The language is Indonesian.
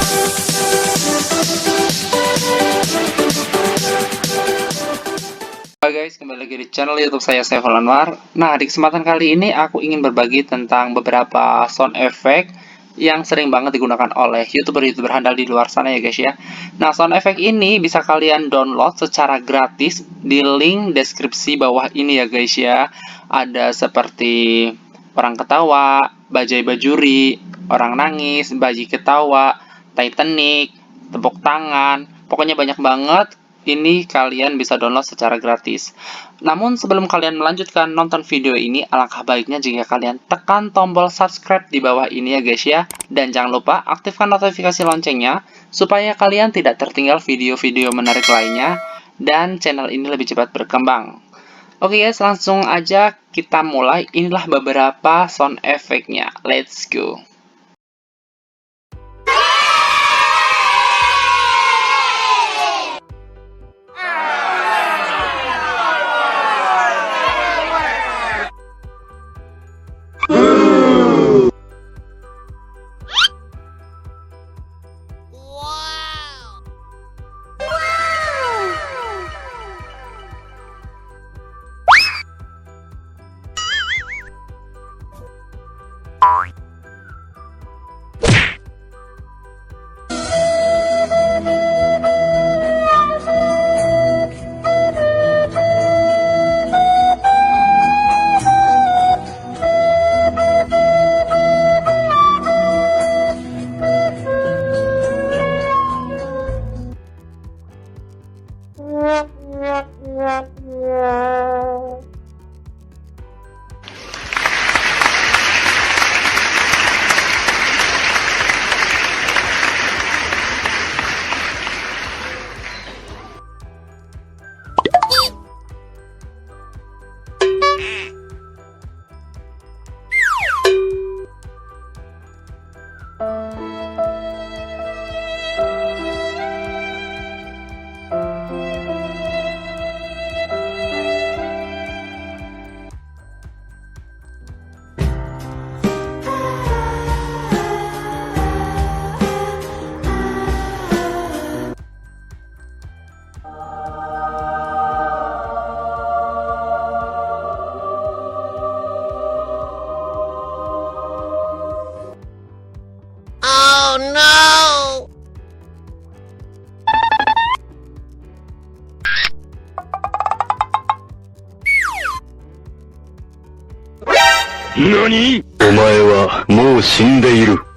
Halo guys, kembali lagi di channel YouTube saya, Saiful Anwar. Nah, di kesempatan kali ini aku ingin berbagi tentang beberapa sound effect yang sering banget digunakan oleh YouTuber-YouTuber handal di luar sana ya guys ya. Nah, sound effect ini bisa kalian download secara gratis di link deskripsi bawah ini ya guys ya. Ada seperti orang ketawa, bajai bajuri, orang nangis, bayi ketawa, Titanic, tepuk tangan, pokoknya banyak banget. Ini kalian bisa download secara gratis. Namun sebelum kalian melanjutkan nonton video ini, alangkah baiknya jika kalian tekan tombol subscribe di bawah ini ya guys ya. Dan jangan lupa aktifkan notifikasi loncengnya, supaya kalian tidak tertinggal video-video menarik lainnya, dan channel ini lebih cepat berkembang. Oke guys, langsung aja kita mulai. Inilah beberapa sound effect-nya. Let's go. NANI?お前はもう死んでいる。